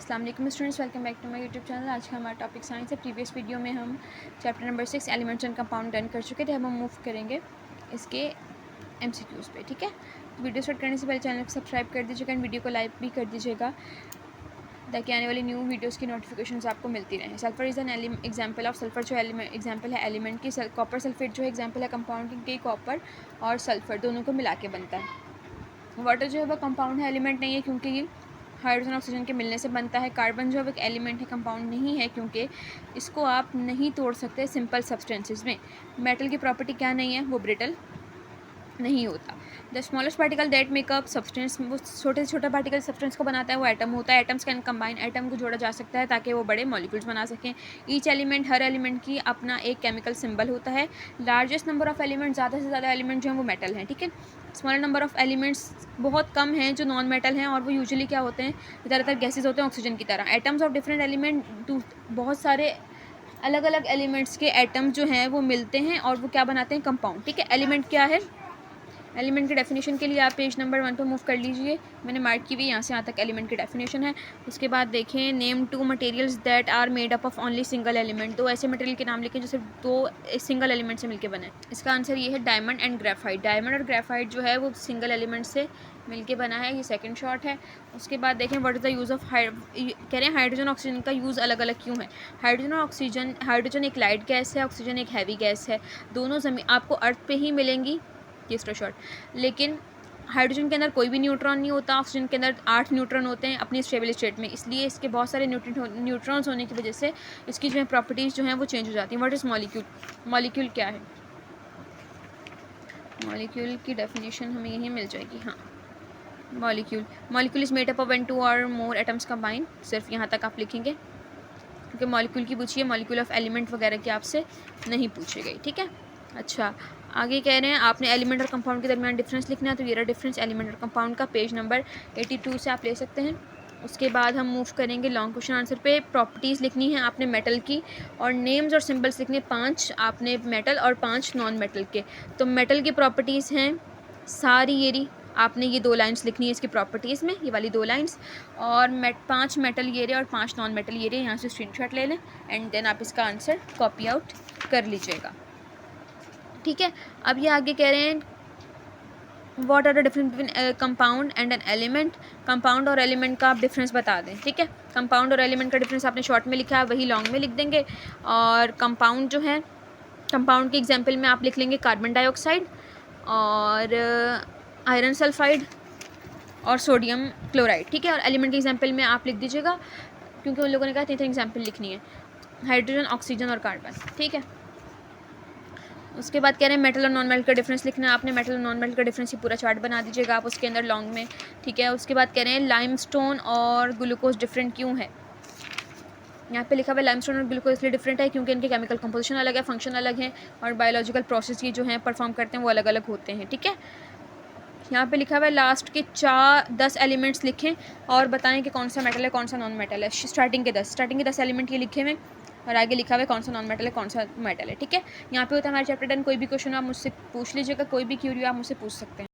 अस्सलाम वालेकुम students, welcome back to my YouTube channel. आज का हमारा टॉपिक साइंस है। प्रीवियस वीडियो में हम chapter number 6 elements and compound done कर चुके थे। अब हम मूव करेंगे इसके एमसीक्यूज़ पे। ठीक है, वीडियो स्टार्ट करने से पहले चैनल को सब्सक्राइब कर दीजिएगा एंड वीडियो को लाइक भी कर दीजिएगा ताकि आने वाली न्यू वीडियोज़ की नोटिफिकेशंस आपको मिलती रहें। Sulphur is an example of sulphur जो एग्जाम्पल है एलिमेंट की। कॉपर सल्फेट जो है एग्जाम्पल है कंपाउंड की। कॉपर और सल्फर दोनों को मिला के बनता है। वाटर जो है वो कंपाउंड है, एलिमेंट नहीं है, क्योंकि ये हाइड्रोजन ऑक्सीजन के मिलने से बनता है। कार्बन जो है एक एलिमेंट है, कंपाउंड नहीं है, क्योंकि इसको आप नहीं तोड़ सकते सिंपल सब्सटेंसेस में। मेटल की प्रॉपर्टी क्या नहीं है, वो ब्रिटल नहीं होता। The smallest particle that makeup substance, वो छोटे से छोटा पार्टिकल सब्सटेंस को बनाता है, वो एटम होता है। एटम्स कैन कंबाइन, एटम को जोड़ा जा सकता है ताकि वो बड़े मॉलिक्यूल्स बना सकें। ईच एलिमेंट, हर एलिमेंट की अपना एक केमिकल सिंबल होता है। लार्जेस्ट नंबर ऑफ एलिमेंट, ज़्यादा से ज़्यादा एलिमेंट जो हैं वो मेटल हैं। ठीक है, स्मॉलर नंबर ऑफ एलिमेंट्स बहुत कम हैं जो नॉन मेटल हैं, और वो यूजुअली क्या होते हैं, ज़्यादातर गैसेज होते हैं ऑक्सीजन की तरह। एटम्स ऑफ डिफरेंट एलिमेंट, बहुत सारे अलग अलग एलिमेंट्स के एटम जो हैं वो मिलते हैं और वो क्या बनाते हैं, कंपाउंड। ठीक है, एलिमेंट क्या है, एलिमेंट की डेफिनेशन के लिए आप पेज नंबर 1 पर मूव कर लीजिए। मैंने मार्क की हुई यहाँ से यहाँ तक एलिमेंट की डेफिनेशन है। उसके बाद देखें, name 2 materials that are made up of only single element. दो ऐसे मटेरियल के नाम लिखें जो सिर्फ दो सिंगल एलिमेंट से मिलकर बने। इसका आंसर ये है डायमंड एंड ग्रेफाइट। डायमंड और ग्रेफाइट जो है वो सिंगल एलिमेंट से मिलके बना है। ये सेकंड शॉर्ट है। उसके बाद देखें, what is the use of कह रहे हैं हाइड्रोजन ऑक्सीजन का यूज़ अलग अलग क्यों है। हाइड्रोजन और ऑक्सीजन, हाइड्रोजन एक लाइट गैस है, ऑक्सीजन एक हैवी गैस है। दोनों ज़मीन आपको अर्थ पे ही मिलेंगी, तीसरा शॉर्ट। लेकिन हाइड्रोजन के अंदर कोई भी न्यूट्रॉन नहीं होता, ऑक्सीजन के अंदर 8 न्यूट्रॉन होते हैं अपनी स्टेबल स्टेट में, इसलिए इसके बहुत सारे न्यूट्रॉन्स होने की वजह से इसकी जो है प्रॉपर्टीज़ जो हैं वो चेंज हो जाती हैं। व्हाट इज़ मॉलिक्यूल, मॉलिक्यूल क्या है, मॉलिक्यूल की डेफिनेशन हमें यहीं मिल जाएगी। हाँ, molecule is made up of 1, 2 और मोर एटम्स कंबाइन। सिर्फ यहाँ तक आप लिखेंगे क्योंकि मॉलिक्यूल की पूछिए, मॉलिक्यूल ऑफ एलिमेंट वगैरह की आपसे नहीं पूछी गई। ठीक है, अच्छा आगे कह रहे हैं आपने एलिमेंट और कंपाउंड के दरमियान डिफरेंस लिखना है, तो ये रहा डिफरेंस एलिमेंट और कंपाउंड का, पेज नंबर 82 से आप ले सकते हैं। उसके बाद हम मूव करेंगे लॉन्ग क्वेश्चन आंसर पे। प्रॉपर्टीज़ लिखनी है आपने मेटल की, और नेम्स और सिंबल्स लिखने 5 आपने मेटल और 5 नॉन मेटल के। तो मेटल की प्रॉपर्टीज़ हैं सारी ये रही, आपने ये 2 लाइन्स लिखनी है इसकी प्रॉपर्टीज़ में, ये वाली 2 लाइन्स, और 5 मेटल ये रहे और 5 नॉन मेटल ये रहे। यहाँ से स्क्रीनशॉट ले लें एंड देन आप इसका आंसर कॉपी आउट कर लीजिएगा। ठीक है, अब ये आगे कह रहे हैं what are the difference between compound and an element. Compound और एलिमेंट का आप डिफरेंस बता दें। ठीक है, कंपाउंड और एलिमेंट का डिफरेंस आपने शॉर्ट में लिखा है, वही लॉन्ग में लिख देंगे। और कंपाउंड जो है, कंपाउंड के एग्जाम्पल में आप लिख लेंगे कार्बन डाइऑक्साइड और आयरन सल्फाइड और सोडियम क्लोराइड। ठीक है, और एलिमेंट के एग्जाम्पल में आप लिख दीजिएगा, क्योंकि उन लोगों ने कहा 3 एग्जाम्पल लिखनी है, हाइड्रोजन, ऑक्सीजन और कार्बन। ठीक है, उसके बाद कह रहे हैं मेटल और नॉन मेटल का डिफरेंस लिखना है आपने। मेटल और नॉन मेटल का डिफरेंस ही पूरा चार्ट बना दीजिएगा आप उसके अंदर लॉन्ग में। ठीक है, उसके बाद कह रहे हैं लाइमस्टोन और ग्लूकोज डिफरेंट क्यों है। यहाँ पे लिखा हुआ है लाइमस्टोन और ग्लूकोज इसलिए डिफरेंट है क्योंकि इनके केमिकल कंपोजिशन अलग है, फंक्शन अलग है, और बायोलॉजिकल प्रोसेस ये जो हैं परफॉर्म करते हैं वो अलग अलग होते हैं। ठीक है, यहाँ पे लिखा हुआ है लास्ट के 10 एलिमेंट्स लिखें और बताएं कि कौन सा मेटल है कौन सा नॉन मेटल है। स्टार्टिंग के 10 एलिमेंट ये लिखे हुए, और आगे लिखा हुआ है कौन सा नॉन मेटल है कौन सा मेटल है। ठीक है, यहाँ पे होता है हमारे चैप्टर डन। कोई भी क्वेश्चन आप मुझसे पूछ लीजिएगा, कोई भी क्यूरी आप मुझसे पूछ सकते हैं।